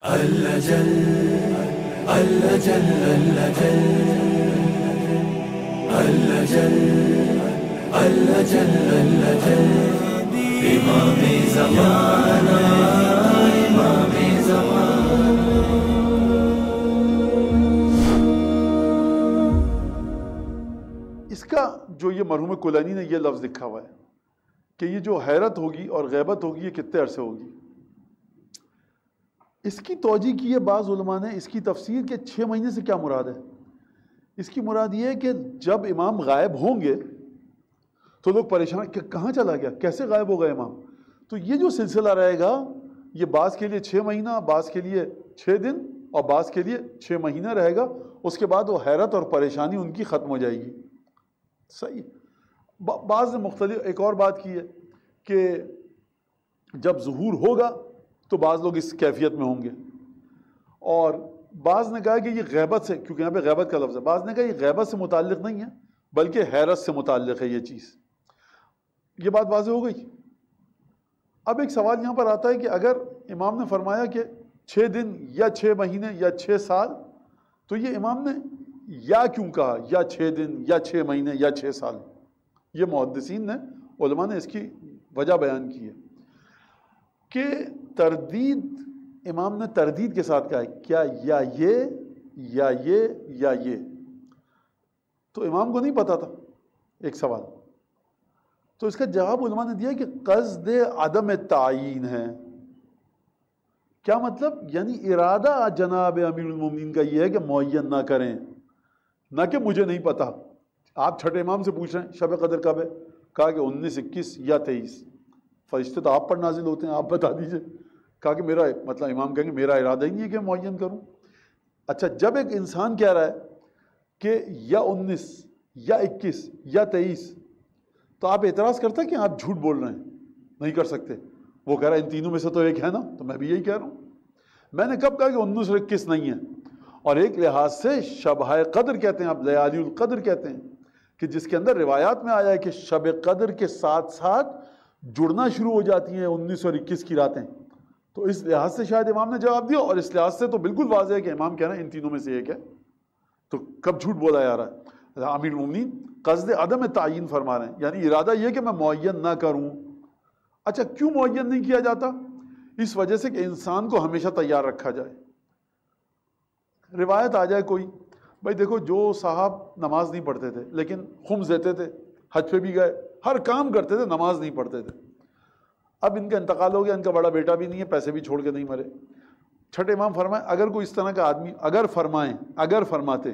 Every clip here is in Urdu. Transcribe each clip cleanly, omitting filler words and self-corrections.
اللجل اللجل اللجل اللجل اللجل اللجل امام زمانہ امام زمانہ. اس کا جو یہ مرحوم کولینی نے یہ لفظ لکھا ہوا ہے کہ یہ جو حیرت ہوگی اور غیبت ہوگی یہ کتنے عرصے ہوگی. اس کی توجہ کی ہے بعض علماء نے، اس کی تفسیر کہ 6 مہینے سے کیا مراد ہے. اس کی مراد یہ ہے کہ جب امام غائب ہوں گے تو لوگ پریشان کہ کہاں چلا گیا، کیسے غائب ہو گئے امام. تو یہ جو سلسلہ رہے گا یہ بعض کے لیے 6 مہینہ، بعض کے لیے 6 دن اور بعض کے لیے 6 مہینہ رہے گا. اس کے بعد وہ حیرت اور پریشانی ان کی ختم ہو جائے گی. صحیح. بعض نے مختلف ایک اور بات کی ہے کہ جب ظہور ہوگا تو بعض لوگ اس کیفیت میں ہوں گے، اور بعض نے کہا کہ یہ غیبت سے، کیونکہ یہاں پہ غیبت کا لفظ ہے، بعض نے کہا یہ غیبت سے متعلق نہیں ہے بلکہ حیرت سے متعلق ہے یہ چیز. یہ بات واضح ہو گئی. اب ایک سوال یہاں پر آتا ہے کہ اگر امام نے فرمایا کہ 6 دن یا 6 مہینے یا 6 سال، تو یہ امام نے یا کیوں کہا، یا 6 دن یا 6 مہینے یا 6 سال. یہ محدثین نے، علماء نے اس کی وجہ بیان کی ہے کہ تردید، امام نے تردید کے ساتھ کہا ہے کیا یا یہ یا یہ یا یہ. تو امام کو نہیں پتا تھا. ایک سوال تو اس کا جواب علماء نے دیا کہ قصد عدم تعین ہے. کیا مطلب؟ یعنی ارادہ جناب امیر المومنین کا یہ ہے کہ معین نہ کریں، نہ کہ مجھے نہیں پتا. آپ چھٹے امام سے پوچھ رہے ہیں شب قدر کب ہے، کہا کہ 19، 21 یا 23. فرشتے تو آپ پر نازل ہوتے ہیں، آپ بتا دیجئے. کہا کہ میرا مطلب، امام کہیں گے میرا ارادہ ہی نہیں ہے کہ معین کروں. اچھا، جب ایک انسان کہہ رہا ہے کہ یا 19 یا 21 یا 23، تو آپ اعتراض کرتے ہیں کہ آپ جھوٹ بول رہے ہیں، نہیں کر سکتے. وہ کہہ رہا ہے ان تینوں میں سے تو ایک ہے نا، تو میں بھی یہی کہہ رہا ہوں. میں نے کب کہا کہ 19 اور 21 نہیں ہے؟ اور ایک لحاظ سے شبہ قدر کہتے ہیں، آپ لیالی القدر کہتے ہیں، کہ جس کے اندر روایات میں آیا ہے کہ شب قدر کے ساتھ ساتھ جڑنا شروع ہو جاتی ہیں 19 اور 21 کی راتیں. تو اس لحاظ سے شاید امام نے جواب دیا، اور اس لحاظ سے تو بالکل واضح ہے کہ امام کہہ رہے ہیں ان تینوں میں سے ایک ہے. تو کب جھوٹ بولا جا رہا ہے؟ امیر المومنین قصد عدم تعین فرما رہے ہیں، یعنی ارادہ یہ کہ میں معین نہ کروں. اچھا، کیوں معین نہیں کیا جاتا؟ اس وجہ سے کہ انسان کو ہمیشہ تیار رکھا جائے. روایت آ جائے کوئی، بھائی دیکھو جو صاحب نماز نہیں پڑھتے تھے لیکن خمس دیتے تھے، حج پہ بھی گئے، ہر کام کرتے تھے، نماز نہیں پڑھتے تھے. اب ان کا انتقال ہو گیا، ان کا بڑا بیٹا بھی نہیں ہے، پیسے بھی چھوڑ کے نہیں مرے. چھٹے امام فرمائے اگر کوئی اس طرح کا آدمی، اگر فرماتے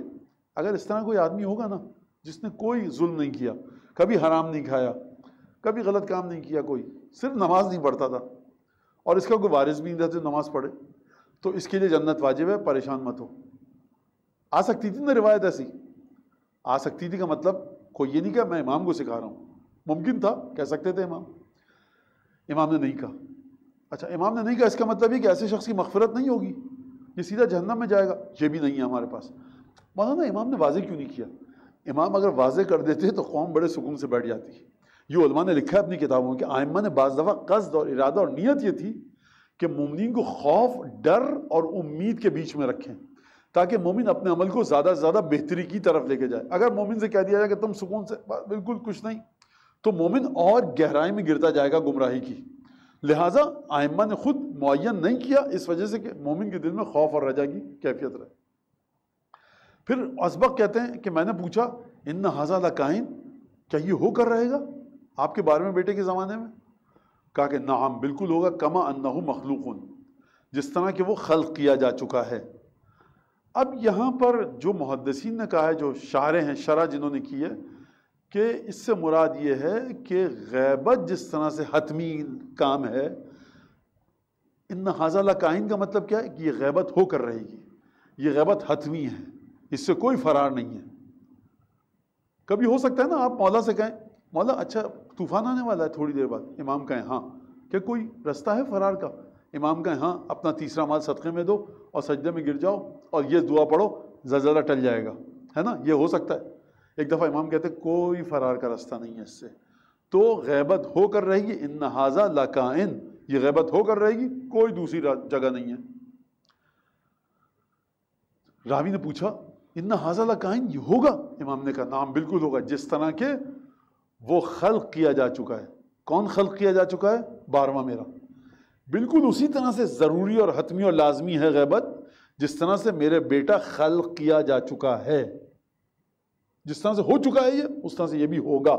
اگر اس طرح کوئی آدمی ہوگا نا جس نے کوئی ظلم نہیں کیا، کبھی حرام نہیں کھایا، کبھی غلط کام نہیں کیا، کوئی صرف نماز نہیں پڑھتا تھا، اور اس کا کوئی وارث بھی نہیں تھا جو نماز پڑھے، تو اس کے لیے جنت واجب ہے، پریشان مت ہو. آ سکتی تھی نا روایت ایسی، آ سکتی تھی. کا مطلب کوئی یہ نہیں کہ میں امام کو سکھا رہا ہوں، ممکن تھا، کہہ سکتے تھے امام نے نہیں کہا. اچھا، امام نے نہیں کہا، اس کا مطلب یہ کہ ایسے شخص کی مغفرت نہیں ہوگی، یہ سیدھا جہنم میں جائے گا، یہ بھی نہیں ہے ہمارے پاس. مولانا امام نے واضح کیوں نہیں کیا؟ امام اگر واضح کر دیتے تو قوم بڑے سکون سے بیٹھ جاتی. یہ علماء نے لکھا ہے اپنی کتابوں کہ ائمہ نے بعض دفعہ قصد اور ارادہ اور نیت یہ تھی کہ مومنین کو خوف، ڈر اور امید کے بیچ میں رکھیں، تاکہ مومن اپنے عمل کو زیادہ سے زیادہ بہتری کی طرف لے کے جائے. اگر مومن سے کہہ دیا جائے کہ تم سکون سے بالکل کچھ نہیں، تو مومن اور گہرائی میں گرتا جائے گا گمراہی کی. لہٰذا ائمہ نے خود معین نہیں کیا، اس وجہ سے کہ مومن کے دل میں خوف اور رجا کی کیفیت رہے. پھر اسبق کہتے ہیں کہ میں نے پوچھا ان ھذا لکائن، کیا یہ ہو کر رہے گا آپ کے 12ویں بیٹے کے زمانے میں؟ کہا کہ نعم، بالکل ہوگا، کما انہ مخلوق، جس طرح کہ وہ خلق کیا جا چکا ہے. اب یہاں پر جو محدثین نے کہا ہے، جو شارح ہیں، شرح جنہوں نے کی ہے، کہ اس سے مراد یہ ہے کہ غیبت جس طرح سے حتمی کام ہے، ان ھذا لکائن کا مطلب کیا ہے کہ یہ غیبت ہو کر رہے گی، یہ غیبت حتمی ہے، اس سے کوئی فرار نہیں ہے. کبھی ہو سکتا ہے نا آپ مولا سے کہیں مولا اچھا طوفان آنے والا ہے تھوڑی دیر بعد، امام کہیں ہاں، کہ کوئی رستہ ہے فرار کا؟ امام کہیں ہاں، اپنا تیسرا مال صدقے میں دو اور سجدے میں گر جاؤ اور یہ دعا پڑھو، زلزلہ ٹل جائے گا، ہے نا؟ یہ ہو سکتا ہے. ایک دفعہ امام کہتے کوئی فرار کا راستہ نہیں ہے اس سے، تو غیبت ہو کر رہے گی. ان ھذا لکائن، یہ غیبت ہو کر رہے گی، کوئی دوسری جگہ نہیں ہے. راوی نے پوچھا ان ھذا لکائن، یہ ہوگا؟ امام نے کہا نعم بالکل ہوگا، جس طرح کہ وہ خلق کیا جا چکا ہے۔ کون خلق کیا جا چکا ہے؟ 12واں میرا، بالکل اسی طرح سے ضروری اور حتمی اور لازمی ہے غیبت جس طرح سے میرے بیٹا خلق کیا جا چکا ہے، جس طرح سے ہو چکا ہے یہ، اس طرح سے یہ بھی ہوگا۔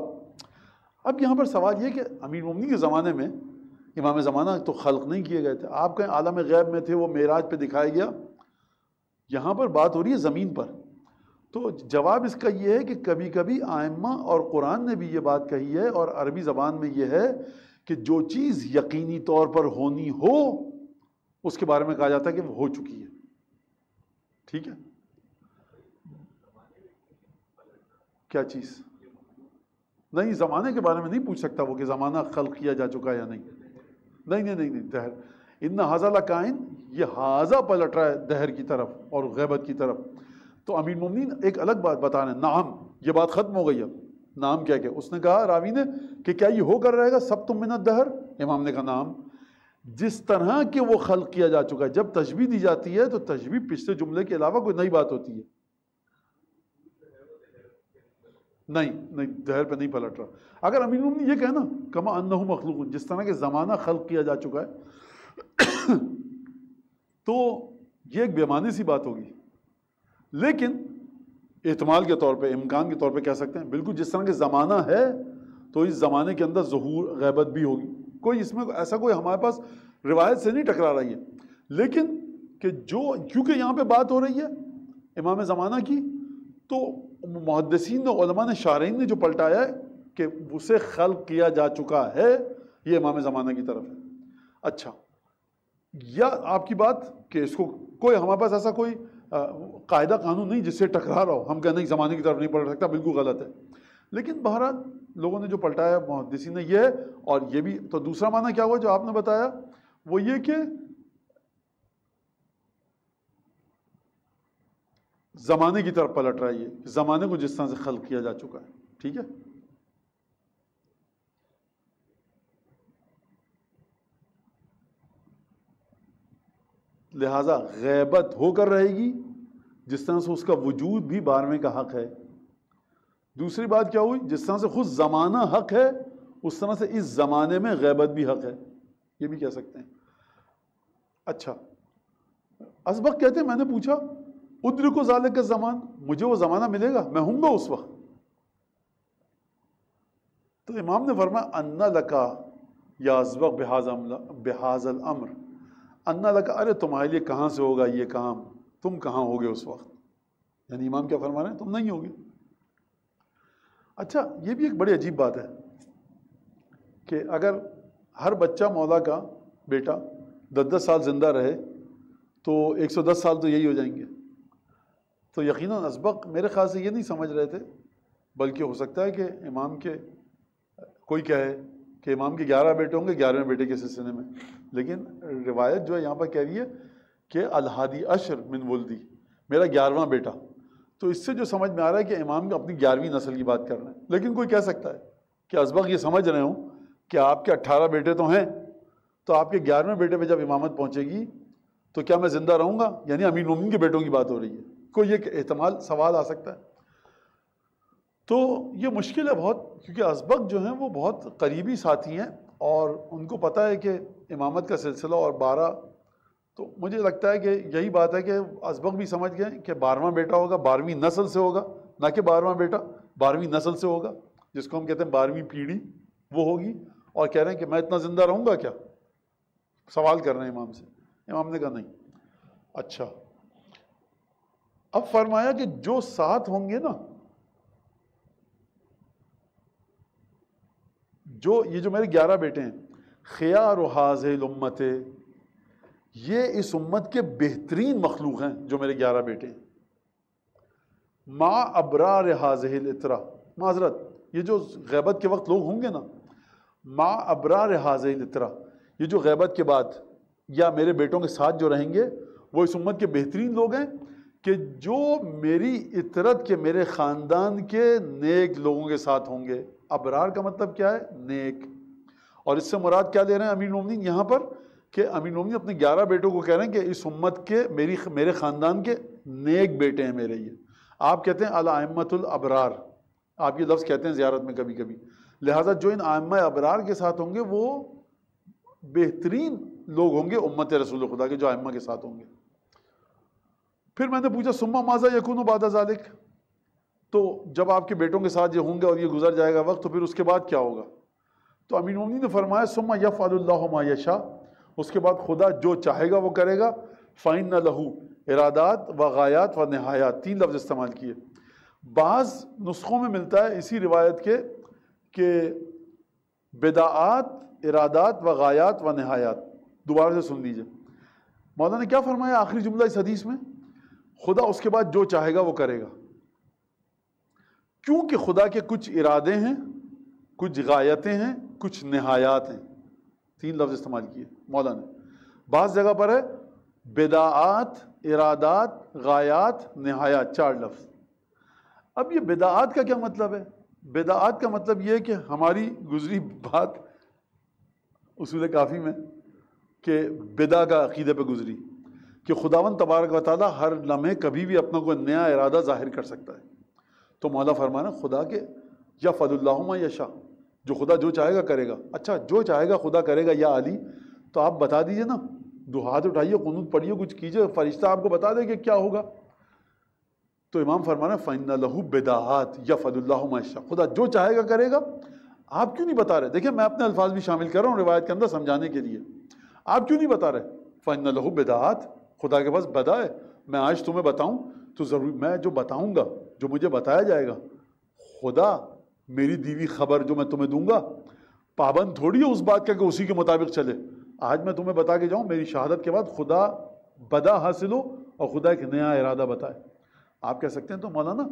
اب یہاں پر سوال یہ کہ امیر المومنین کے زمانے میں امام زمانہ تو خلق نہیں کیے گئے تھے، آپ کہیں عالم غیب میں تھے، وہ معراج پہ دکھایا گیا، یہاں پر بات ہو رہی ہے زمین پر۔ تو جواب اس کا یہ ہے کہ کبھی کبھی آئمہ اور قرآن نے بھی یہ بات کہی ہے، اور عربی زبان میں یہ ہے کہ جو چیز یقینی طور پر ہونی ہو اس کے بارے میں کہا جاتا ہے کہ وہ ہو چکی ہے۔ ٹھیک ہے، کیا چیز؟ نہیں، زمانے کے بارے میں نہیں پوچھ سکتا وہ کہ زمانہ خلق کیا جا چکا ہے یا نہیں۔ نہیں، دہر ان ھذا لکائن، یہ ھذا پلٹ رہا ہے دہر کی طرف اور غیبت کی طرف۔ تو امیر المومنین ایک الگ بات بتا رہے ہیں، نعم، یہ بات ختم ہو گئی اب۔ نعم کیا کہ اس نے کہا راوی نے کہ کیا یہ ہو کر رہے گا سب تم من الدہر؟ امام نے کہا نعم، جس طرح کہ وہ خلق کیا جا چکا ہے۔ جب تشبیہ دی جاتی ہے تو تشبیہ پچھلے جملے کے علاوہ کوئی نئی بات ہوتی ہے۔ نہیں، دہر پہ نہیں پلٹ رہا۔ اگر امیر المومنین یہ کہنا کما انہ مخلوق، جس طرح کہ زمانہ خلق کیا جا چکا ہے، تو یہ ایک بے معنی سی بات ہوگی، لیکن احتمال کے طور پہ، امکان کے طور پہ کہہ سکتے ہیں بالکل جس طرح کہ زمانہ ہے تو اس زمانے کے اندر ظہور غیبت بھی ہوگی۔ کوئی اس میں ایسا کوئی ہمارے پاس روایت سے نہیں ٹکرا رہی ہے، لیکن کہ کیونکہ یہاں پہ بات ہو رہی ہے امام زمانہ کی، تو محدثین نے، علماء نے، شارحین نے جو پلٹایا ہے کہ اسے خلق کیا جا چکا ہے، یہ امام زمانہ کی طرف ہے۔ اچھا، یا آپ کی بات کہ اس کو کوئی ہمارے پاس ایسا کوئی قاعدہ قانون نہیں جس سے ٹکرا رہا ہو، ہم کہنے زمانے کی طرف نہیں پلٹ سکتا، بالکل غلط ہے۔ لیکن بہرحال لوگوں نے جو پلٹایا محدثین نے یہ ہے، اور یہ بھی تو دوسرا معنی کیا ہوا جو آپ نے بتایا، وہ یہ کہ زمانے کی طرف پلٹ رہا ہے، یہ زمانے کو جس طرح سے خلق کیا جا چکا ہے۔ ٹھیک ہے، لہذا غیبت ہو کر رہے گی جس طرح سے اس کا وجود بھی 12ویں کا حق ہے۔ دوسری بات کیا ہوئی؟ جس طرح سے خود زمانہ حق ہے اس طرح سے اس زمانے میں غیبت بھی حق ہے، یہ بھی کہہ سکتے ہیں۔ اچھا، اسبق کہتے ہیں میں نے پوچھا ادرکو ذالک الزمان، مجھے وہ زمانہ ملے گا، میں ہوں گا اس وقت؟ تو امام نے فرمایا ان لکا یا اسبق بہذا الامر، ان لکا، ارے تمہارے لیے کہاں سے ہوگا یہ کام، تم کہاں ہوگے اس وقت؟ یعنی امام کیا فرما رہے ہیں؟ تم نہیں ہوگے۔ اچھا، یہ بھی ایک بڑی عجیب بات ہے کہ اگر ہر بچہ مولا کا بیٹا 10 سال زندہ رہے تو 110 سال تو یہی ہو جائیں گے۔ تو یقیناً اسبق میرے خیال سے یہ نہیں سمجھ رہے تھے، بلکہ ہو سکتا ہے کہ امام کے کوئی کہے کہ امام کے 11 بیٹے ہوں گے 11ویں بیٹے کے سلسلے میں، لیکن روایت جو ہے یہاں پر کہہ رہی ہے کہ الحادی عشر من ولدی، میرا 11واں بیٹا۔ تو اس سے جو سمجھ میں آ رہا ہے کہ امام اپنی 11ویں نسل کی بات کر رہے ہیں، لیکن کوئی کہہ سکتا ہے کہ اسبق یہ سمجھ رہے ہوں کہ آپ کے 18 بیٹے تو ہیں، تو آپ کے 11ویں بیٹے پہ جب امامت پہنچے گی تو کیا میں زندہ رہوں گا؟ یعنی امیر المومنین کے بیٹوں کی بات ہو رہی ہے، کوئی یہ احتمال سوال آ سکتا ہے۔ تو یہ مشکل ہے بہت، کیونکہ اسبق جو ہیں وہ بہت قریبی ساتھی ہیں اور ان کو پتہ ہے کہ امامت کا سلسلہ اور 12، تو مجھے لگتا ہے کہ یہی بات ہے کہ اسبق بھی سمجھ گئے کہ 12واں بیٹا ہوگا 12ویں نسل سے ہوگا، نہ کہ 12واں بیٹا 12ویں نسل سے ہوگا، جس کو ہم کہتے ہیں 12ویں پیڑھی وہ ہوگی، اور کہہ رہے ہیں کہ میں اتنا زندہ رہوں گا کیا؟ سوال کر رہے ہیں امام سے۔ امام نے کہا نہیں۔ اچھا، اب فرمایا کہ جو ساتھ ہوں گے نا، یہ جو میرے 11 بیٹے ہیں، خیار حاذہ الامت، یہ اس امت کے بہترین مخلوق ہیں جو میرے 11 بیٹے ہیں، مع ابرار حاذہ الاطراء، معذرت، یہ جو غیبت کے وقت لوگ ہوں گے نا، مع ابرار حاذہ الاطراء، یہ جو غیبت کے بعد یا میرے بیٹوں کے ساتھ جو رہیں گے وہ اس امت کے بہترین لوگ ہیں کہ جو میری اطرت کے، میرے خاندان کے نیک لوگوں کے ساتھ ہوں گے۔ ابرار کا مطلب کیا ہے؟ نیک۔ اور اس سے مراد کیا لے رہے ہیں امیر المومنین یہاں پر؟ کہ امیر المومنین اپنے 11 بیٹوں کو کہہ رہے ہیں کہ اس امت کے، میرے خاندان کے نیک بیٹے ہیں میرے یہ. آپ کہتے ہیں الائمۃ الابرار، آپ یہ لفظ کہتے ہیں زیارت میں کبھی کبھی، لہٰذا جو ان ائمہ ابرار کے ساتھ ہوں گے وہ بہترین لوگ ہوں گے امت رسول خدا کے، جو ائمہ کے ساتھ ہوں گے. پھر میں نے پوچھا ثم ماذا یکون بعد ذلک، تو جب آپ کے بیٹوں کے ساتھ یہ ہوں گے اور یہ گزر جائے گا وقت تو پھر اس کے بعد کیا ہوگا؟ تو امیر المومنین نے فرمایا ثم یفعل اللہ ما یشاء، اس کے بعد خدا جو چاہے گا وہ کرے گا. فإن له ارادات و غایات و نہایات، 3 لفظ استعمال کیے. بعض نسخوں میں ملتا ہے اسی روایت کے کہ بدعات، ارادات و غایات و نہایات. دوبارہ سے سن لیجئے مولانا نے کیا فرمایا آخری جملہ اس حدیث میں، خدا اس کے بعد جو چاہے گا وہ کرے گا. کیونکہ خدا کے کچھ ارادے ہیں، کچھ غایتیں ہیں، کچھ نہایات ہیں. 3 لفظ استعمال کیے مولانا نے. بعض جگہ پر ہے بدعات، ارادات، غایات، نہایات، 4 لفظ. اب یہ بدعات کا کیا مطلب ہے؟ بدعات کا مطلب یہ ہے کہ ہماری گزری بات اصول کافی میں کہ بدع کا عقیدے پہ گزری کہ خداوند تبارک و تعالیٰ ہر لمحے کبھی بھی اپنا کوئی نیا ارادہ ظاہر کر سکتا ہے. تو مولا فرمانا خدا کے یفعل اللہ ما یشاء، جو خدا جو چاہے گا کرے گا. اچھا جو چاہے گا خدا کرے گا یا علی، تو آپ بتا دیجئے نا، 2 ہاتھ اٹھائیے، قنوت پڑھیے، کچھ کیجئے، فرشتہ آپ کو بتا دے کہ کیا ہوگا. تو امام فرمانا فَإِنَّ لَهُ بِدَعَاتٍ يَفْعَلُ اللَّهُ مَا يَشَاءُ، خدا جو چاہے گا کرے گا. آپ کیوں نہیں بتا رہے؟ دیکھیں میں اپنے الفاظ بھی شامل کر رہا ہوں روایت کے اندر سمجھانے کے لیے. آپ کیوں نہیں بتا رہے؟ فَإِنَّ لَهُ بِدَعَاتٍ، خدا کے پاس بدع ہے. میں آج تمہیں بتاؤں تو ضرور میں جو بتاؤں گا، جو مجھے بتایا جائے گا، خدا میری دیوی خبر جو میں تمہیں دوں گا پابند تھوڑی ہے اس بات کا کہ اسی کے مطابق چلے. آج میں تمہیں بتا کے جاؤں میری شہادت کے بعد خدا بدع حاصل ہو اور خدا ایک نیا ارادہ بتائے. آپ کہہ سکتے ہیں تو مولانا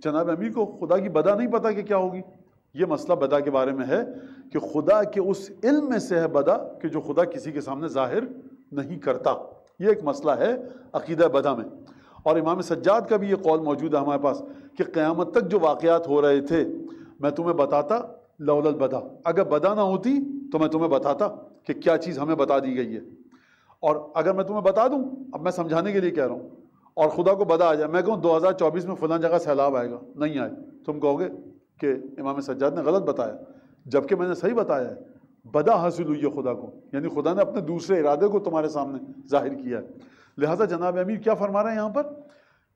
جناب امیر کو خدا کی بدع نہیں پتا کہ کیا ہوگی. یہ مسئلہ بدع کے بارے میں ہے کہ خدا کے اس علم میں سے ہے بدع کہ جو خدا کسی کے سامنے ظاہر نہیں کرتا. یہ ایک مسئلہ ہے عقیدہ بدع میں. اور امام سجاد کا بھی یہ قول موجود ہے ہمارے پاس کہ قیامت تک جو واقعات ہو رہے تھے میں تمہیں بتاتا لولا البدع، اگر بدع نہ ہوتی تو میں تمہیں بتاتا کہ کیا چیز ہمیں بتا دی گئی ہے. اور اگر میں تمہیں بتا دوں، اب میں سمجھانے کے لیے کہہ رہا ہوں، اور خدا کو بدع آ جائے، میں کہوں 2024 میں فلاں جگہ سیلاب آئے گا، نہیں آئے، تم کہو گے کہ امام سجاد نے غلط بتایا، جبکہ میں نے صحیح بتایا ہے. بدع حاصل ہوئی ہے خدا کو، یعنی خدا نے اپنے دوسرے ارادے کو تمہارے سامنے ظاہر کیا ہے. لہٰذا جناب امیر کیا فرما رہے ہیں یہاں پر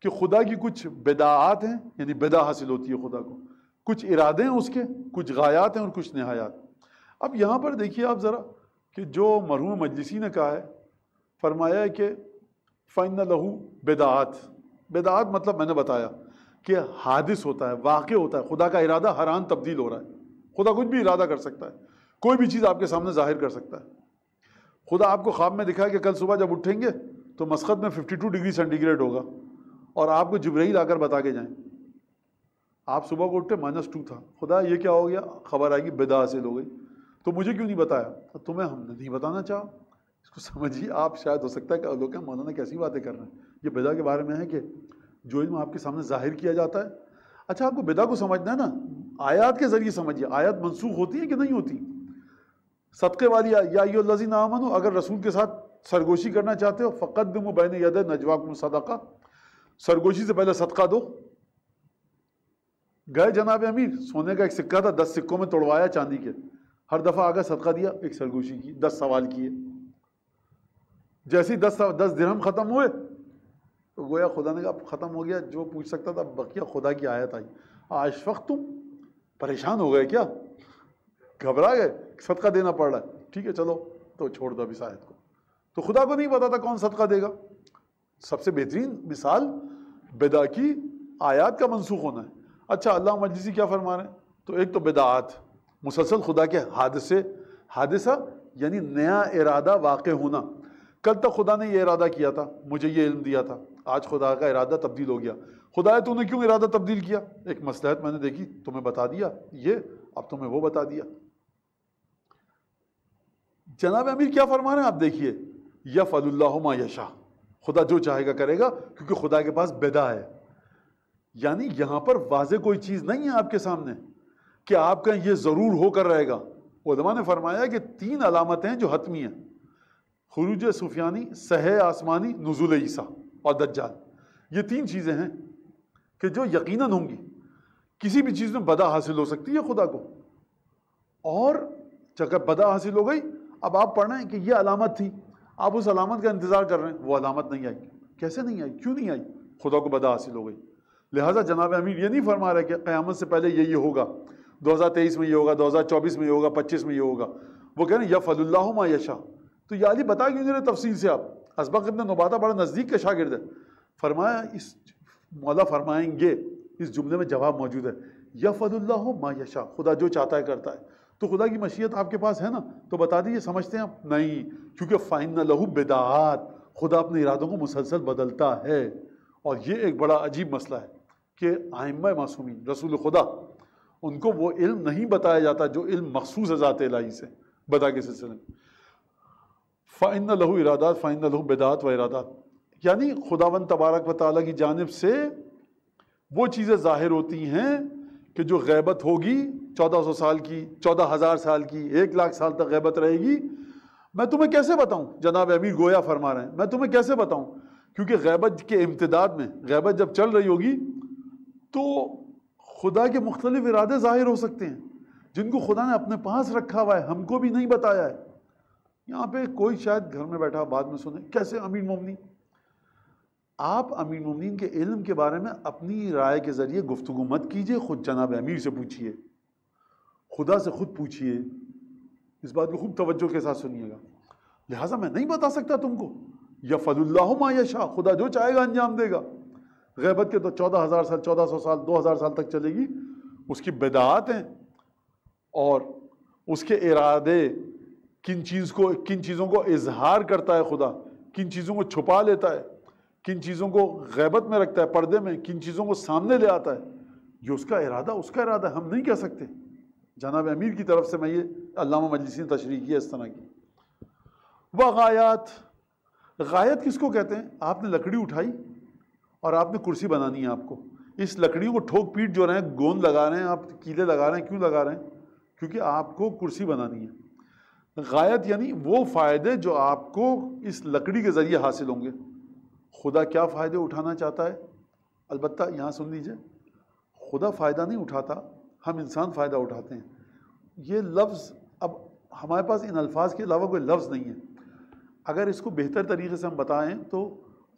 کہ خدا کی کچھ بدعات ہیں، یعنی بدع حاصل ہوتی ہے خدا کو، کچھ ارادے ہیں اس کے، کچھ غایات ہیں اور کچھ نہایات. اب یہاں پر دیکھیے آپ ذرا کہ جو مرحوم مجلسی نے کہا ہے، فرمایا ہے کہ فَإِنَّ لَهُ بدعات. بدعات مطلب میں نے بتایا کہ حادث ہوتا ہے، واقع ہوتا ہے، خدا کا ارادہ ہر آن تبدیل ہو رہا ہے. خدا کچھ بھی ارادہ کر سکتا ہے، کوئی بھی چیز آپ کے سامنے ظاہر کر سکتا ہے. خدا آپ کو خواب میں دکھائے کہ کل صبح جب اٹھیں گے تو مسقط میں 52 ڈگری سینٹی گریڈ ہوگا، اور آپ کو جبرائیل آ کر بتا کے جائیں. آپ صبح کو اٹھے -2 تھا، خدا یہ کیا ہو گیا، خبر آئے گی بدع حاصل ہو گئی، تو مجھے کیوں نہیں بتایا؟ تمہیں ہم نے نہیں بتانا چاہا. اس کو سمجھیے آپ. شاید ہو سکتا ہے کہ لوگ کہیں مولانا کیسی باتیں کر رہے ہیں. یہ بدع کے بارے میں ہے کہ جو علم آپ کے سامنے ظاہر کیا جاتا ہے. اچھا آپ کو بدع کو سمجھنا ہے نا، آیات کے ذریعے سمجھیے. آیات منسوخ ہوتی ہیں کہ نہیں ہوتی؟ صدقے والی یا ایھا الذین آمنوا، اگر رسول کے ساتھ سرگوشی کرنا چاہتے ہو فقدموا بین یدی نجواکم صدقہ، سرگوشی سے پہلے صدقہ دو. گئے جناب امیر، سونے کا ایک سکہ تھا، 10 سکوں میں توڑوایا چاندی کے، ہر دفعہ آگے صدقہ دیا، ایک سرگوشی کی، 10 سوال کیے. جیسے 10 درہم ختم ہوئے تو گویا خدا نے کہا ختم ہو گیا، جو پوچھ سکتا تھا بقیہ خدا کی آیت آئی. اشفقتم، پریشان ہو گئے کیا، گھبرا گئے، صدقہ دینا پڑ رہا ہے، ٹھیک ہے چلو تو چھوڑ دو اب اس آیت کو. تو خدا کو نہیں پتا تھا کون صدقہ دے گا. سب سے بہترین مثال بدع کی آیات کا منسوخ ہونا ہے. اچھا اللہ مجلسی کیا فرما رہے ہیں؟ تو ایک تو بدعات، مسلسل خدا کے حادثہ یعنی نیا ارادہ واقع ہونا. کل تک خدا نے یہ ارادہ کیا تھا، مجھے یہ علم دیا تھا، آج خدا کا ارادہ تبدیل ہو گیا. خدا ہے تو نے کیوں ارادہ تبدیل کیا؟ ایک مصلحت میں نے دیکھی، تمہیں بتا دیا یہ، اب تمہیں وہ بتا دیا. جناب امیر کیا فرما رہے ہیں آپ دیکھیے، یفعل اللہ ما یشاء، خدا جو چاہے گا کرے گا، کیونکہ خدا کے پاس بدع ہے. یعنی یہاں پر واضح کوئی چیز نہیں ہے آپ کے سامنے کہ آپ کا یہ ضرور ہو کر رہے گا. علماء نے فرمایا کہ 3 علامتیں ہیں جو حتمی ہیں: خروج سفیانی، سہ آسمانی، نزول عیسیٰ اور دجال. یہ تین چیزیں ہیں کہ جو یقیناً ہوں گی. کسی بھی چیز میں بدا حاصل ہو سکتی ہے خدا کو، اور جب بدا حاصل ہو گئی اب آپ پڑھ رہے ہیں کہ یہ علامت تھی، آپ اس علامت کا انتظار کر رہے ہیں، وہ علامت نہیں آئی. کیسے نہیں آئی؟ کیوں نہیں آئی؟ خدا کو بدا حاصل ہو گئی. لہٰذا جناب امیر یہ نہیں فرما رہے کہ قیامت سے پہلے یہ ہوگا، 2023 میں یہ ہوگا، 2024 میں یہ ہوگا، 25 میں یہ ہوگا. وہ کہہ رہے ہیں یفعل اللہ ما یشاء. تو یہ علی بتا کیوں نہیں رہے تفصیل سے؟ آپ اسبق ابن نباتہ بڑا نزدیک کے شاگرد ہے. فرمایا اس مولا فرمائیں گے اس جملے میں جواب موجود ہے، یفعل اللہ ما یشاء، خدا جو چاہتا ہے کرتا ہے. تو خدا کی مشیت آپ کے پاس ہے نا، تو بتا دیجیے سمجھتے ہیں آپ؟ نہیں، کیونکہ فَإِنَّ لَهُ بِدَعَاتٍ، خدا اپنے ارادوں کو مسلسل بدلتا ہے. اور یہ ایک بڑا عجیب مسئلہ ہے کہ ائمہ معصومین رسول خدا ان کو وہ علم نہیں بتایا جاتا جو علم مخصوص ہے ذات الہی سے بدا کے سلسلے میں. فَإِنَّ لَهُ ارادات فَإِنَّ لَهُ بِدَعَات وَإِرادات، یعنی خداوند تبارک و تعالیٰ کی جانب سے وہ چیزیں ظاہر ہوتی ہیں کہ جو غیبت ہوگی 1400 سال کی، 14,000 سال کی، 1,00,000 سال تک غیبت رہے گی. میں تمہیں کیسے بتاؤں؟ جناب امیر گویا فرما رہے ہیں میں تمہیں کیسے بتاؤں، کیونکہ غیبت کے امتداد میں غیبت جب چل رہی ہوگی تو خدا کے مختلف ارادے ظاہر ہو سکتے ہیں جن کو خدا نے اپنے پاس رکھا ہوا ہے، ہم کو بھی نہیں بتایا ہے. یہاں پہ کوئی شاید گھر میں بیٹھا بعد میں سنے کیسے امیر مومنین. آپ امیر مومنین کے علم کے بارے میں اپنی رائے کے ذریعے گفتگو مت کیجئے، خود جناب امیر سے پوچھئے، خدا سے خود پوچھئے. اس بات کو خوب توجہ کے ساتھ سنیے گا. لہٰذا میں نہیں بتا سکتا تم کو. یفعل اللہ ما یشاء، خدا جو چاہے گا انجام دے گا. غیبت کے تو 14,000 سال، 1400 سال، 2000 سال تک چلے گی. اس کی بدعات ہیں اور اس کے ارادے کن چیزوں کو اظہار کرتا ہے خدا، کن چیزوں کو چھپا لیتا ہے، کن چیزوں کو غیبت میں رکھتا ہے پردے میں، کن چیزوں کو سامنے لے آتا ہے. یہ اس کا ارادہ ہم نہیں کہہ سکتے. جناب امیر کی طرف سے میں یہ علامہ مجلسی نے تشریح کی ہے اس طرح کی. وغایات، غایت کس کو کہتے ہیں؟ آپ نے لکڑی اٹھائی اور آپ نے کرسی بنانی ہے. آپ کو اس لکڑیوں کو ٹھوک پیٹ جو رہے ہیں، گوند لگا رہے ہیں، آپ کیلے لگا رہے ہیں. کیوں لگا رہے ہیں؟ کیونکہ آپ کو کرسی بنانی ہے. غایت یعنی وہ فائدے جو آپ کو اس لکڑی کے ذریعے حاصل ہوں گے. خدا کیا فائدے اٹھانا چاہتا ہے؟ البتہ یہاں سن لیجئے، خدا فائدہ نہیں اٹھاتا، ہم انسان فائدہ اٹھاتے ہیں. یہ لفظ اب ہمارے پاس ان الفاظ کے علاوہ کوئی لفظ نہیں ہے. اگر اس کو بہتر طریقے سے ہم بتائیں تو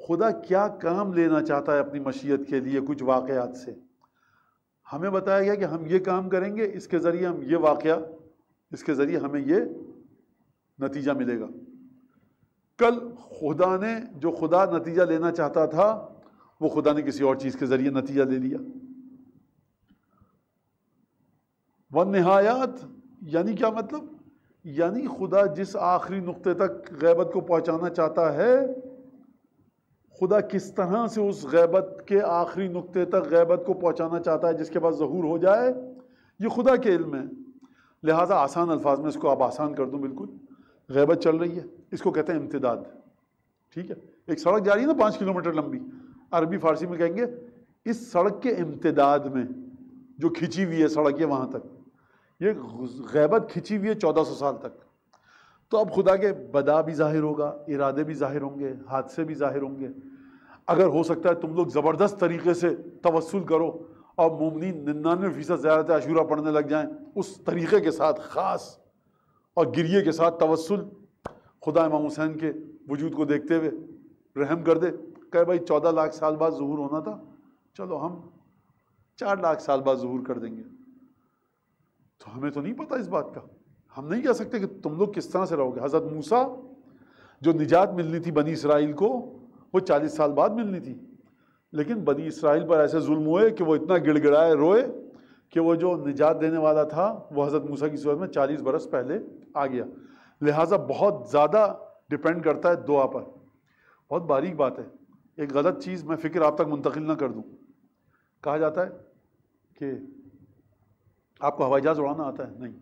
خدا کیا کام لینا چاہتا ہے اپنی مشیت کے لیے کچھ واقعات سے. ہمیں بتایا گیا کہ ہم یہ کام کریں گے، اس کے ذریعے ہم یہ واقعہ، اس کے ذریعے ہمیں یہ نتیجہ ملے گا. کل خدا نے جو خدا نتیجہ لینا چاہتا تھا وہ خدا نے کسی اور چیز کے ذریعے نتیجہ لے لیا. والنہایات یعنی کیا مطلب؟ یعنی خدا جس آخری نقطے تک غیبت کو پہنچانا چاہتا ہے، خدا کس طرح سے اس غیبت کے آخری نقطے تک غیبت کو پہنچانا چاہتا ہے جس کے بعد ظہور ہو جائے، یہ خدا کے علم ہے. لہٰذا آسان الفاظ میں اس کو آپ آسان کر دوں. بالکل غیبت چل رہی ہے، اس کو کہتے ہیں امتداد. ٹھیک ہے، ایک سڑک جا رہی ہے نا 5 کلومیٹر لمبی، عربی فارسی میں کہیں گے اس سڑک کے امتداد میں جو کھچی ہوئی ہے سڑک ہے وہاں تک، یہ غیبت کھچی ہوئی ہے 1400 سال تک. تو اب خدا کے بدا بھی ظاہر ہوگا، ارادے بھی ظاہر ہوں گے، حادثے بھی ظاہر ہوں گے. اگر ہو سکتا ہے تم لوگ زبردست طریقے سے توسل کرو اور مومنین 99% زیارت عاشورہ پڑھنے لگ جائیں اس طریقے کے ساتھ، خاص اور گریے کے ساتھ توسل، خدا امام حسین کے وجود کو دیکھتے ہوئے رحم کر دے، کہ بھائی 14 لاکھ سال بعد ظہور ہونا تھا، چلو ہم 4 لاکھ سال بعد ظہور کر دیں گے. تو ہمیں تو نہیں پتہ اس بات کا. ہم نہیں کہہ سکتے کہ تم لوگ کس طرح سے رہو گے. حضرت موسیٰ جو نجات ملنی تھی بنی اسرائیل کو وہ 40 سال بعد ملنی تھی، لیکن بنی اسرائیل پر ایسے ظلم ہوئے کہ وہ اتنا گڑ گڑائے روئے کہ وہ جو نجات دینے والا تھا وہ حضرت موسیٰ کی صورت میں 40 برس پہلے آ گیا. لہٰذا بہت زیادہ ڈیپینڈ کرتا ہے دعا پر. بہت باریک بات ہے، ایک غلط چیز میں فکر آپ تک منتقل نہ کر دوں. کہا جاتا ہے کہ آپ کو ہوائی جہاز اڑانا آتا ہے؟ نہیں.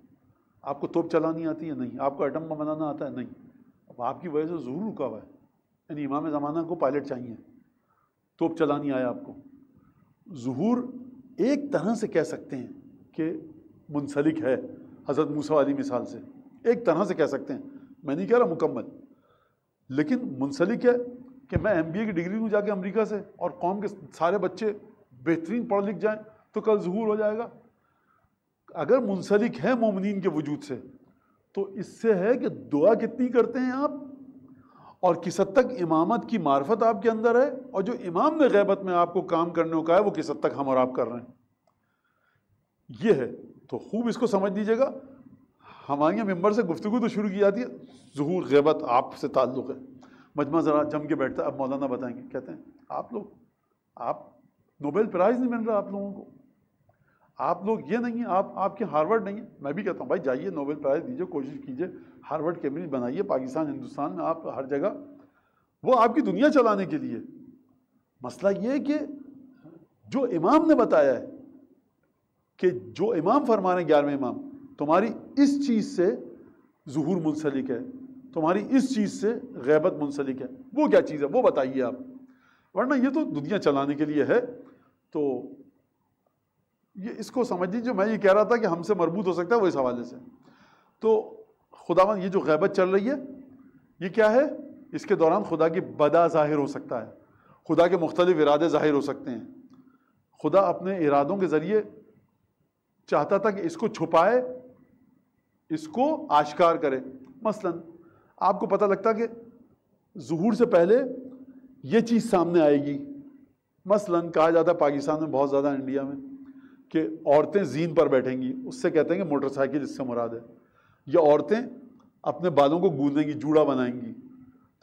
آپ کو توپ چلانی آتی ہے؟ نہیں. آپ کو ایٹم بم بنانا آتا ہے؟ نہیں. اب آپ کی وجہ سے ظہور رکا ہوا ہے. یعنی امام زمانہ کو پائلٹ چاہیے، توپ چلانی آیا آپ کو. ظہور ایک طرح سے کہہ سکتے ہیں کہ منسلک ہے حضرت موسیٰ والی مثال سے، ایک طرح سے کہہ سکتے ہیں. میں نہیں کہہ رہا مکمل، لیکن منسلک ہے کہ میں MBA کی ڈگری لوں جا کے امریکہ سے اور قوم کے سارے بچے بہترین پڑھ لکھ جائیں تو کل ظہور ہو جائے گا. اگر منسلک ہے مومنین کے وجود سے تو اس سے ہے کہ دعا کتنی کرتے ہیں آپ اور کس حد تک امامت کی معرفت آپ کے اندر ہے, اور جو امام نے غیبت میں آپ کو کام کرنے کو کہا ہے وہ کس حد تک ہم اور آپ کر رہے ہیں. یہ ہے. تو خوب اس کو سمجھ لیجیے گا. ہمارے یہاں ممبر سے گفتگو تو شروع کی جاتی ہے, ظہور غیبت آپ سے تعلق ہے, مجمع ذرا جم کے بیٹھتا ہے, اب مولانا بتائیں گے, کہتے ہیں آپ نوبل پرائز نہیں مل رہا آپ لوگوں کو, آپ لوگ یہ نہیں ہیں, آپ کے ہارورڈ نہیں ہیں. میں بھی کہتا ہوں بھائی جائیے نوبل پرائز دیجیے, کوشش کیجیے, ہارورڈ کیمبرج بنائیے, پاکستان ہندوستان میں آپ ہر جگہ, وہ آپ کی دنیا چلانے کے لیے. مسئلہ یہ ہے کہ جو امام نے بتایا ہے کہ جو امام فرما رہے ہیں 11ویں امام, تمہاری اس چیز سے ظہور منسلک ہے, تمہاری اس چیز سے غیبت منسلک ہے, وہ کیا چیز ہے وہ بتائیے آپ, ورنہ یہ تو دنیا چلانے کے لیے ہے. تو یہ اس کو سمجھ لیجیے. میں یہ کہہ رہا تھا کہ ہم سے مربوط ہو سکتا ہے وہ اس حوالے سے. تو خداوند یہ جو غیبت چل رہی ہے یہ کیا ہے؟ اس کے دوران خدا کی بدا ظاہر ہو سکتا ہے, خدا کے مختلف ارادے ظاہر ہو سکتے ہیں. خدا اپنے ارادوں کے ذریعے چاہتا تھا کہ اس کو چھپائے, اس کو آشکار کرے. مثلا آپ کو پتہ لگتا کہ ظہور سے پہلے یہ چیز سامنے آئے گی. مثلا کہا جاتا ہے پاکستان میں بہت زیادہ, انڈیا میں, کہ عورتیں زین پر بیٹھیں گی, اس سے کہتے ہیں کہ موٹر سائیکل اس سے مراد ہے. یا عورتیں اپنے بالوں کو گوندیں گی, جوڑا بنائیں گی.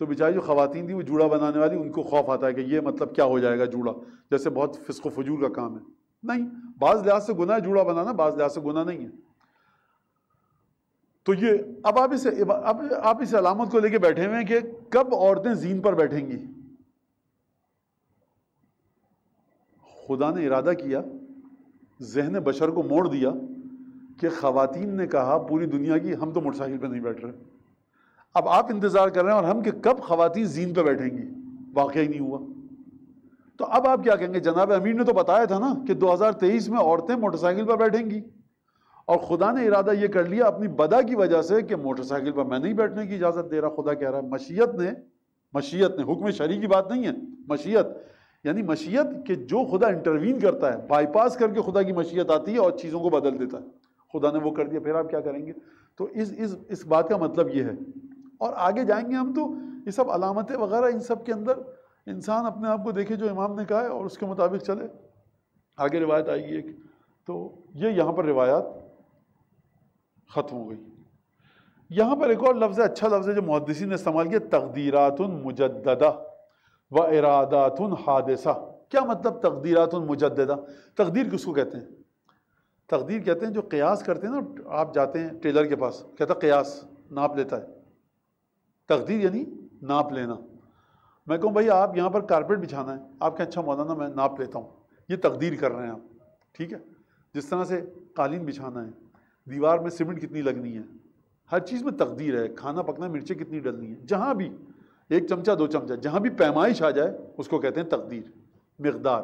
تو بیچاری جو خواتین تھیں وہ جوڑا بنانے والی, ان کو خوف آتا ہے کہ یہ مطلب کیا ہو جائے گا جوڑا, جیسے بہت فسق و فجور کا کام ہے. نہیں, بعض لحاظ سے گناہ ہے جوڑا بنانا, بعض لحاظ سے گناہ نہیں ہے. تو یہ اب آپ اس علامت کو لے کے بیٹھے ہوئے ہیں کہ کب عورتیں زین پر بیٹھیں گی. خدا نے ارادہ کیا, ذہن بشر کو موڑ دیا کہ خواتین نے کہا پوری دنیا کی ہم تو موٹر سائیکل پہ نہیں بیٹھ رہے. اب آپ انتظار کر رہے ہیں اور ہم کہ کب خواتین زین پہ بیٹھیں گی, واقعہ ہی نہیں ہوا. تو اب آپ کیا کہیں گے؟ جناب امیر نے تو بتایا تھا نا کہ 2023 میں عورتیں موٹر سائیکل پر بیٹھیں گی, اور خدا نے ارادہ یہ کر لیا اپنی بدا کی وجہ سے کہ موٹر سائیکل پر میں نہیں بیٹھنے کی اجازت دے رہا. خدا کہہ رہا ہے مشیت نے حکم شرعی کی بات نہیں ہے, مشیت یعنی مشیت کہ جو خدا انٹروین کرتا ہے, بائی پاس کر کے خدا کی مشیت آتی ہے اور چیزوں کو بدل دیتا ہے. خدا نے وہ کر دیا, پھر آپ کیا کریں گے؟ تو اس بات کا مطلب یہ ہے. اور آگے جائیں گے ہم تو یہ سب علامتیں وغیرہ, ان سب کے اندر انسان اپنے آپ کو دیکھے جو امام نے کہا ہے اور اس کے مطابق چلے. آگے روایت آئے گی ایک, تو یہ یہاں پر روایات ختم ہو گئی. یہاں پر ایک اور لفظ ہے, اچھا لفظ ہے جو محدثین نے استعمال کیا, تقدیرات مجددہ و ارادات حادثہ. کیا مطلب تقدیرات مجددہ؟ تقدیر کس کو کہتے ہیں؟ تقدیر کہتے ہیں جو قیاس کرتے ہیں نا, آپ جاتے ہیں ٹیلر کے پاس, کہتا قیاس, ناپ لیتا ہے. تقدیر یعنی ناپ لینا. میں کہوں بھائی آپ یہاں پر کارپیٹ بچھانا ہے, آپ کہیں اچھا مولانا میں ناپ لیتا ہوں, یہ تقدیر کر رہے ہیں آپ, ٹھیک ہے. جس طرح سے قالین بچھانا ہے, دیوار میں سیمنٹ کتنی لگنی ہے, ہر چیز میں تقدیر ہے. کھانا پکنا, مرچیں کتنی ڈلنی ہے, جہاں بھی 1 چمچہ 2 چمچہ, جہاں بھی پیمائش آ جائے اس کو کہتے ہیں تقدیر, مقدار.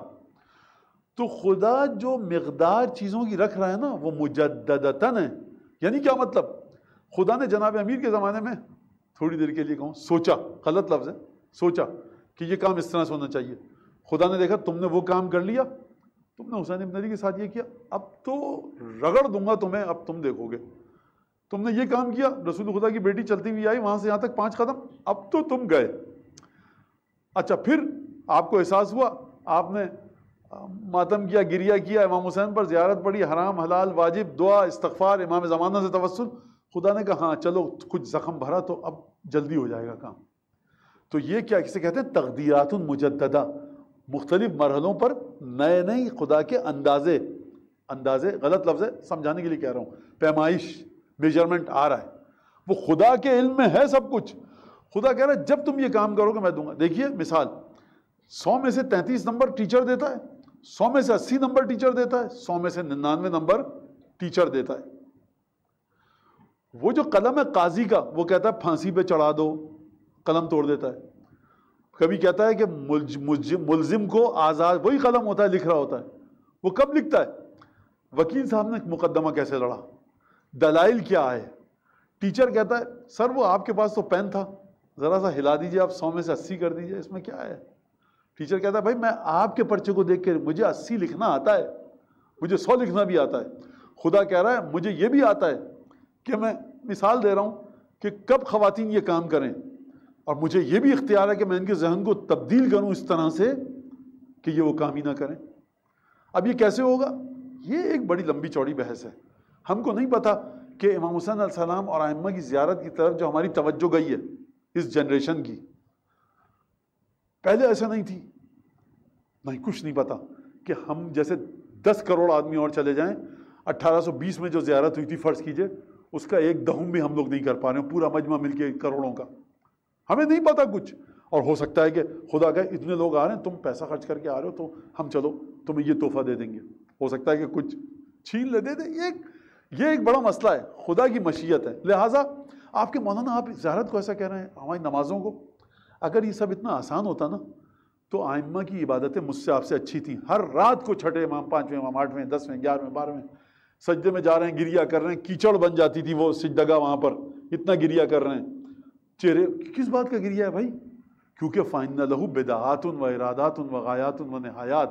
تو خدا جو مقدار چیزوں کی رکھ رہا ہے نا وہ مجددتاً ہے. یعنی کیا مطلب؟ خدا نے جناب امیر کے زمانے میں تھوڑی دیر کے لیے کہوں سوچا, غلط لفظ ہے, سوچا کہ یہ کام اس طرح سے ہونا چاہیے. خدا نے دیکھا تم نے وہ کام کر لیا, تم نے حسین ابن علی کے ساتھ یہ کیا, اب تو رگڑ دوں گا تمہیں, اب تم دیکھو گے. تم نے یہ کام کیا, رسول خدا کی بیٹی چلتی ہوئی آئی وہاں سے یہاں تک 5 قدم, اب تو تم گئے. اچھا پھر آپ کو احساس ہوا, آپ نے ماتم کیا, گریہ کیا, امام حسین پر زیارت پڑھی, حرام حلال واجب, دعا, استغفار, امام زمانہ سے توسل. خدا نے کہا ہاں چلو کچھ زخم بھرا تو اب جلدی ہو جائے گا کام. تو یہ کیا کسے کہتے ہیں؟ تقدیرات مجددہ. مختلف مرحلوں پر نئے نئے خدا کے اندازے, غلط لفظ ہے سمجھانے کے لیے کہہ رہا ہوں, پیمائش, میجرمنٹ آ رہا ہے. وہ خدا کے علم میں ہے سب کچھ. خدا کہہ رہا ہے جب تم یہ کام کرو گے میں دوں گا. دیکھیے مثال, 100 میں سے 33 نمبر ٹیچر دیتا ہے, 100 میں سے 80 نمبر ٹیچر دیتا ہے, 100 میں سے 99 نمبر ٹیچر دیتا ہے. وہ جو قلم ہے قاضی کا, وہ کہتا ہے پھانسی پہ چڑھا دو, قلم توڑ دیتا ہے. کبھی کہتا ہے کہ ملزم کو آزاد, وہی قلم ہوتا ہے لکھ رہا ہوتا ہے. وہ کب لکھتا ہے؟ وکیل صاحب نے مقدمہ کیسے لڑا, دلائل کیا ہے. ٹیچر کہتا ہے سر وہ آپ کے پاس تو پین تھا, ذرا سا ہلا دیجیے آپ، 100 میں سے 80 کر دیجیے، اس میں کیا ہے؟ ٹیچر کہتا ہے بھائی میں آپ کے پرچے کو دیکھ کے مجھے 80 لکھنا آتا ہے، مجھے 100 لکھنا بھی آتا ہے۔ خدا کہہ رہا ہے مجھے یہ بھی آتا ہے کہ میں مثال دے رہا ہوں کہ کب خواتین یہ کام کریں، اور مجھے یہ بھی اختیار ہے کہ میں ان کے ذہن کو تبدیل کروں اس طرح سے کہ یہ وہ کام ہی نہ کریں۔ اب یہ کیسے ہوگا؟ یہ ایک بڑی لمبی چوڑی بحث ہے۔ ہم کو نہیں پتا کہ امام حسین علیہ السلام اور ائمہ کی زیارت کی طرف جو ہماری توجہ گئی ہے اس جنریشن کی، پہلے ایسا نہیں تھی، نہیں کچھ نہیں پتا کہ ہم جیسے 10 کروڑ آدمی اور چلے جائیں، 1820 میں جو زیارت ہوئی تھی فرض کیجئے، اس کا 1 دہم بھی ہم لوگ نہیں کر پا رہے ہیں، پورا مجمع مل کے کروڑوں کا، ہمیں نہیں پتا کچھ۔ اور ہو سکتا ہے کہ خدا کہ اتنے لوگ آ رہے ہیں، تم پیسہ خرچ کر کے آ رہے ہو تو ہم چلو تمہیں یہ تحفہ دے دیں گے، ہو سکتا ہے کہ کچھ چھین لے دے دیں۔ یہ ایک بڑا مسئلہ ہے، خدا کی مشیت ہے۔ لہٰذا آپ کے مولانا آپ زیارت کو ایسا کہہ رہے ہیں، ہماری نمازوں کو، اگر یہ سب اتنا آسان ہوتا نا تو ائمہ کی عبادتیں مجھ سے آپ سے اچھی تھیں۔ ہر رات کو چھٹے امام، 5ویں امام، 8ویں، 10ویں، 11ویں، 12ویں سجدے میں جا رہے ہیں، گریا کر رہے ہیں، کیچڑ بن جاتی تھی وہ سجدگاہ وہاں پر، اتنا گریا کر رہے ہیں۔ چہرے کس بات کا گریا ہے بھائی؟ کیونکہ فَإِنَّ لَهُ بِدْعَاتٌ وَإِرَادَاتٌ وَغَایَاتٌ وَنِہَایَات،